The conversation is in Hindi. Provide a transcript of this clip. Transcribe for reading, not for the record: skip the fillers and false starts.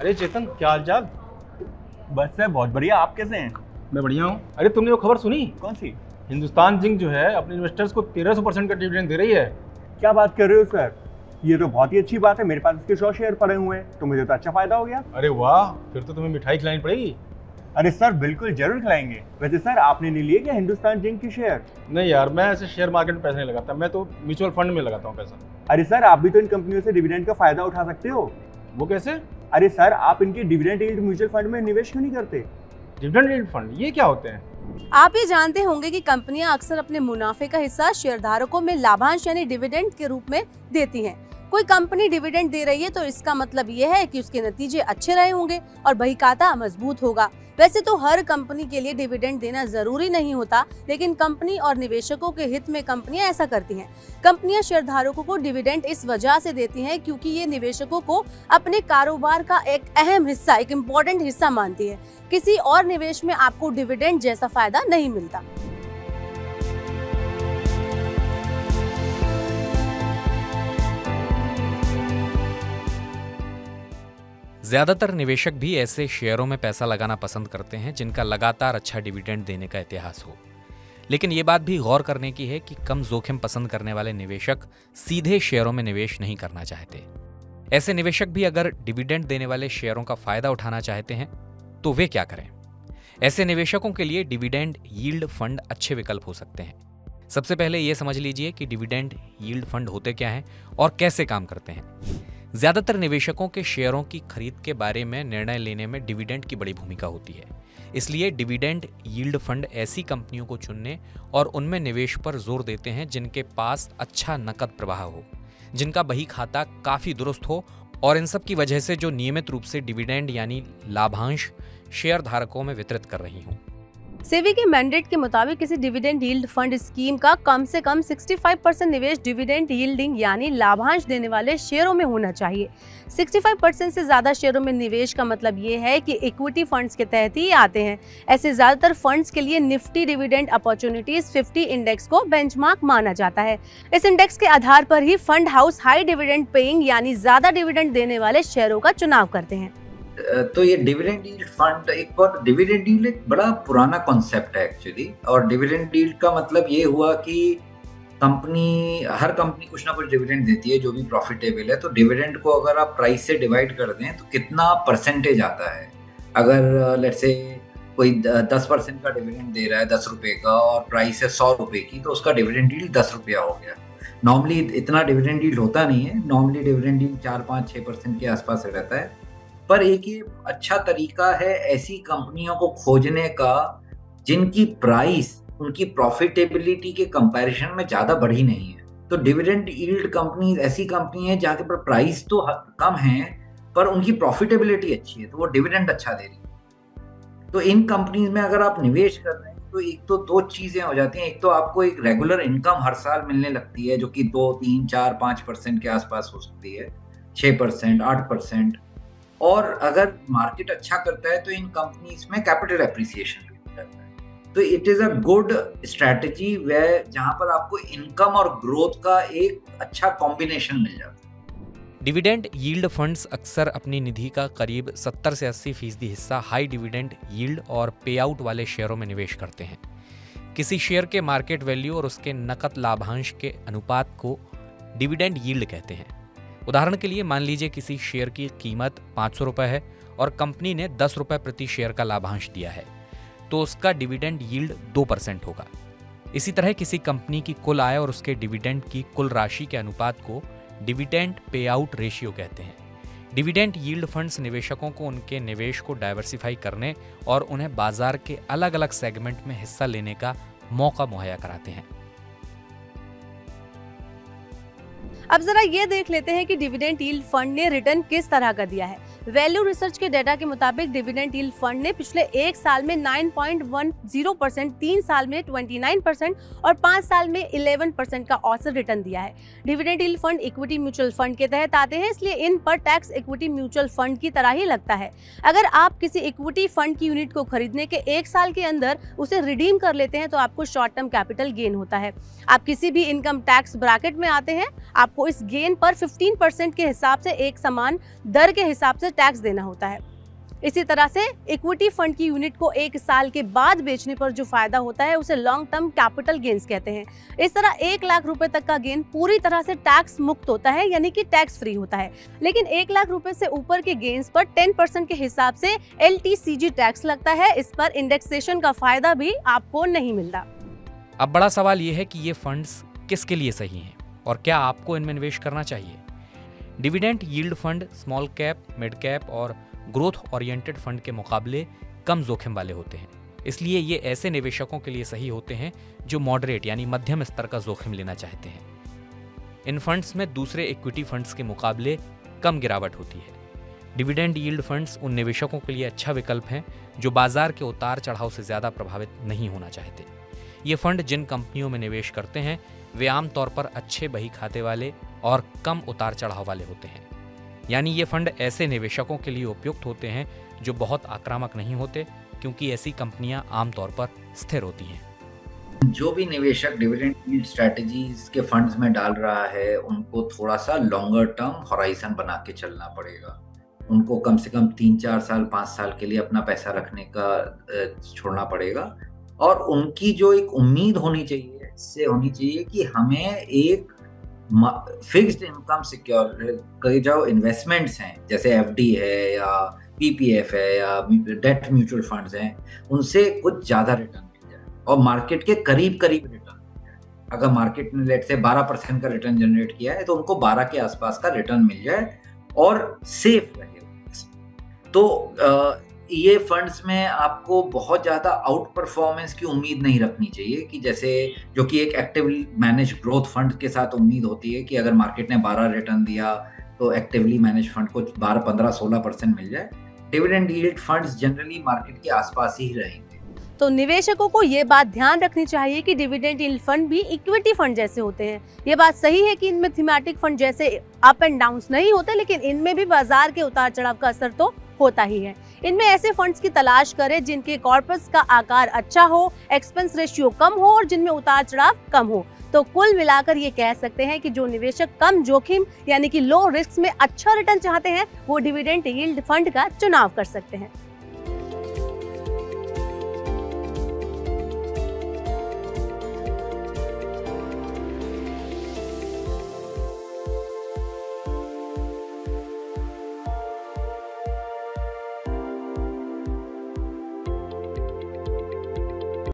अरे चेतन, क्या हाल चाल? बस सर बहुत बढ़िया। आप कैसे हैं? मैं बढ़िया हूँ। अरे तुमने वो खबर सुनी? कौन सी? हिंदुस्तान जिंक जो है अपने इन्वेस्टर्स को 1300% का डिविडेंड दे रही है। क्या बात कर रहे हो सर? ये तो बहुत ही अच्छी बात है। मेरे पास इसके 100 शेयर पड़े हुए हैं, तो मुझे तो अच्छा फायदा हो गया। अरे वाह, फिर तो तुम्हें मिठाई खिलानी पड़ेगी। अरे सर बिल्कुल जरूर खिलाएंगे। वैसे सर आपने नहीं लिए क्या हिंदुस्तान जिंक के शेयर? नहीं यार, मैं ऐसे शेयर मार्केट में पैसे नहीं लगाता, मैं तो म्यूचुअल फंड में लगाता हूँ पैसा। अरे सर आप भी तो इन कंपनियों से डिविडेंड का फायदा उठा सकते हो। वो कैसे? अरे सर आप इनके डिविडेंड यील्ड म्यूचुअल फंड में निवेश क्यों नहीं करते? डिविडेंड यील्ड फंड ये क्या होते हैं? आप ये जानते होंगे कि कंपनियां अक्सर अपने मुनाफे का हिस्सा शेयरधारकों में लाभांश यानी डिविडेंड के रूप में देती हैं। कोई कंपनी डिविडेंड दे रही है तो इसका मतलब ये है कि उसके नतीजे अच्छे रहे होंगे और बहीखाता मजबूत होगा। वैसे तो हर कंपनी के लिए डिविडेंड देना जरूरी नहीं होता, लेकिन कंपनी और निवेशकों के हित में कंपनियां ऐसा करती हैं। कंपनियां शेयरधारकों को डिविडेंड इस वजह से देती हैं क्योंकि ये निवेशकों को अपने कारोबार का एक अहम हिस्सा, एक इम्पोर्टेंट हिस्सा मानती है। किसी और निवेश में आपको डिविडेंड जैसा फायदा नहीं मिलता। ज्यादातर निवेशक भी ऐसे शेयरों में पैसा लगाना पसंद करते हैं जिनका लगातार अच्छा डिविडेंड देने का इतिहास हो। लेकिन ये बात भी गौर करने की है कि कम जोखिम पसंद करने वाले निवेशक सीधे शेयरों में निवेश नहीं करना चाहते। ऐसे निवेशक भी अगर डिविडेंड देने वाले शेयरों का फायदा उठाना चाहते हैं तो वे क्या करें? ऐसे निवेशकों के लिए डिविडेंड यील्ड फंड अच्छे विकल्प हो सकते हैं। सबसे पहले ये समझ लीजिए कि डिविडेंड यील्ड फंड होते क्या हैं और कैसे काम करते हैं। ज्यादातर निवेशकों के शेयरों की खरीद के बारे में निर्णय लेने में डिविडेंड की बड़ी भूमिका होती है। इसलिए डिविडेंड यील्ड फंड ऐसी कंपनियों को चुनने और उनमें निवेश पर जोर देते हैं जिनके पास अच्छा नकद प्रवाह हो, जिनका बही खाता काफी दुरुस्त हो और इन सब की वजह से जो नियमित रूप से डिविडेंड यानी लाभांश शेयर धारकों में वितरित कर रही हूँ। सेबी के मैंडेट के मुताबिक किसी डिविडेंड यील्ड फंड स्कीम का कम से कम 65% निवेश डिविडेंड यील्डिंग यानी लाभांश देने वाले शेयरों में होना चाहिए। 65% से ज्यादा शेयरों में निवेश का मतलब ये है कि इक्विटी फंड्स के तहत ही आते हैं। ऐसे ज्यादातर फंड्स के लिए निफ्टी डिविडेंड अपॉर्चुनिटीज 50 इंडेक्स को बेंचमार्क माना जाता है। इस इंडेक्स के आधार पर ही fund house high dividend paying यानी ज्यादा डिविडेंड देने वाले शेयरों का चुनाव करते हैं। तो ये dividend yield fund dividend yield एक बड़ा पुराना कॉन्सेप्ट है एक्चुअली। और डिविडेंड यील्ड का मतलब ये हुआ कि हर कंपनी कुछ ना कुछ डिविडेंड देती है जो भी प्रॉफिटेबल है। तो डिविडेंड को अगर आप प्राइस से डिवाइड कर दें तो कितना परसेंटेज आता है। अगर लेट्स से कोई 10% का डिविडेंड दे रहा है 10 रुपए का और प्राइस है 100 रुपए की, तो उसका डिविडेंड यील्ड 10 रुपया हो गया। नॉर्मली इतना डिविडेंड यील्ड होता नहीं है। नॉर्मली डिविडेंड यील्ड 4-5-6% के आसपास रहता है। पर एक ये अच्छा तरीका है ऐसी कंपनियों को खोजने का जिनकी प्राइस उनकी प्रॉफिटेबिलिटी के कंपैरिजन में ज्यादा बढ़ी नहीं है। तो डिविडेंड यील्ड कंपनी ऐसी कंपनी है जहाँ पर प्राइस तो कम है पर उनकी प्रॉफिटेबिलिटी अच्छी है, तो वो डिविडेंड अच्छा दे रही है। तो इन कंपनीज में अगर आप निवेश कर रहे हैं तो एक तो दो चीजें हो जाती हैं। एक तो आपको एक रेगुलर इनकम हर साल मिलने लगती है जो कि 2-3-4-5% के आसपास हो सकती है, 6%, 8%। और अगर मार्केट अच्छा करता है तो इन कंपनीज में कैपिटल एप्रिसिएशन करता है। तो it is a good strategy way जहां पर आपको इनकम और ग्रोथ का एक अच्छा कॉम्बिनेशन मिल जाता है। डिविडेंड यील्ड फंड्स अक्सर अपनी निधि का करीब 70 से 80% हिस्सा हाई डिविडेंड यील्ड और पे आउट वाले शेयरों में निवेश करते हैं। किसी शेयर के मार्केट वैल्यू और उसके नकद लाभांश के अनुपात को डिविडेंड यील्ड कहते हैं। उदाहरण के लिए मान लीजिए किसी शेयर की कीमत 500 रुपये है और कंपनी ने 10 रुपये प्रति शेयर का लाभांश दिया है, तो उसका डिविडेंड यील्ड 2% होगा। इसी तरह किसी कंपनी की कुल आय और उसके डिविडेंड की कुल राशि के अनुपात को डिविडेंड पे आउट रेशियो कहते हैं। डिविडेंड यील्ड फंड्स निवेशकों को उनके निवेश को डाइवर्सिफाई करने और उन्हें बाजार के अलग अलग सेगमेंट में हिस्सा लेने का मौका मुहैया कराते हैं। अब जरा ये देख लेते हैं कि डिविडेंड यील्ड फंड ने रिटर्न किस तरह का दिया है। वैल्यू रिसर्च के डेटा के मुताबिक डिविडेंड यील्ड फंड ने पिछले 1 साल में 9.10%, 3 साल में 29% और 5 साल में 11% का औसत रिटर्न दिया है। Dividend yield fund equity mutual fund के तहत आते हैं, इसलिए इन पर टैक्स इक्विटी म्यूचुअल फंड की तरह ही लगता है। अगर आप किसी इक्विटी फंड की यूनिट को खरीदने के 1 साल के अंदर उसे रिडीम कर लेते हैं तो आपको शॉर्ट टर्म कैपिटल गेन होता है। आप किसी भी इनकम टैक्स ब्रैकेट में आते हैं, आपको इस गेन पर 15% के हिसाब से एक समान दर के हिसाब से टैक्स देना होता है। इसी तरह से इक्विटी फंड की यूनिट को 1 साल के बाद बेचने पर जो फायदा होता है उसे लॉन्ग टर्म कैपिटल गेन्स कहते हैं। इस तरह 1 लाख रुपए तक का गेन पूरी तरह से टैक्स मुक्त होता है, यानी कि टैक्स फ्री होता है। लेकिन 1 लाख रुपए से ऊपर के गेन्स पर 10% के हिसाब से LTCG टैक्स लगता है। इस पर इंडेक्सेशन का फायदा भी आपको नहीं मिलता। अब बड़ा सवाल ये है कि ये फंड्स किसके लिए सही हैं और क्या आपको इनमें निवेश करना चाहिए। Dividend yield fund small cap, mid cap और ग्रोथ ओरिएंटेड फंड के मुकाबले कम जोखिम वाले होते हैं, इसलिए ये ऐसे निवेशकों के लिए सही होते हैं जो मॉडरेट यानी मध्यम स्तर का जोखिम लेना चाहते हैं। इन फंड्स में दूसरे इक्विटी फंड्स के मुकाबले कम गिरावट होती है। डिविडेंड यील्ड फंड्स उन निवेशकों के लिए अच्छा विकल्प हैं जो बाजार के उतार चढ़ाव से ज़्यादा प्रभावित नहीं होना चाहते। ये फंड जिन कंपनियों में निवेश करते हैं वे आमतौर पर अच्छे बही खाते वाले और कम उतार चढ़ाव वाले होते हैं, यानी ये फंड ऐसे निवेशकों के लिए उपयुक्त होते हैं जो बहुत आक्रामक नहीं होते, क्योंकि ऐसी कंपनियां आमतौर पर स्थिर होती हैं। जो भी निवेशक डिविडेंड यील्ड स्ट्रैटेजीज के फंड्स में डाल रहा है उनको थोड़ा सा लॉन्गर टर्म हॉराइजन बना के चलना पड़ेगा। उनको कम से कम 3-4 साल 5 साल के लिए अपना पैसा रखने का छोड़ना पड़ेगा और उनकी जो एक उम्मीद होनी चाहिए इससे होनी चाहिए कि हमें एक फिक्स्ड इनकम सिक्योर जो इन्वेस्टमेंट्स हैं जैसे FD है या PPF है या डेट म्यूचुअल फंड्स हैं उनसे कुछ ज़्यादा रिटर्न मिल जाए और मार्केट के करीब करीब रिटर्न मिल जाए। अगर मार्केट ने लेट से 12% का रिटर्न जनरेट किया है तो उनको 12 के आसपास का रिटर्न मिल जाए और सेफ रहे। तो ये फंड्स में आपको बहुत ज़्यादा आउट परफॉर्मेंस की उम्मीद नहीं रखनी चाहिए कि जैसे जो कि एक एक्टिवली मैनेज ग्रोथ फंड के साथ उम्मीद होती है कि अगर मार्केट ने 12 रिटर्न दिया तो एक्टिवली मैनेज फंड को 12, 15, 16% मिल जाए। Dividend yield funds generally market के आसपास ही रहेंगे। तो निवेशकों को ये बात ध्यान रखनी चाहिए कि डिविडेंड यील्ड फंड भी इक्विटी फंड जैसे होते हैं। ये बात सही है कि इनमें थीमेटिक फंड जैसे अप एंड डाउन्स नहीं होते, लेकिन इनमें भी बाजार के उतार चढ़ाव का असर तो होता ही है। इनमें ऐसे फंड्स की तलाश करें जिनके कॉर्पस का आकार अच्छा हो, एक्सपेंस रेशियो कम हो और जिनमें उतार चढ़ाव कम हो। तो कुल मिलाकर ये कह सकते हैं कि जो निवेशक कम जोखिम यानी कि लो रिस्क में अच्छा रिटर्न चाहते हैं वो डिविडेंड यील्ड फंड का चुनाव कर सकते हैं।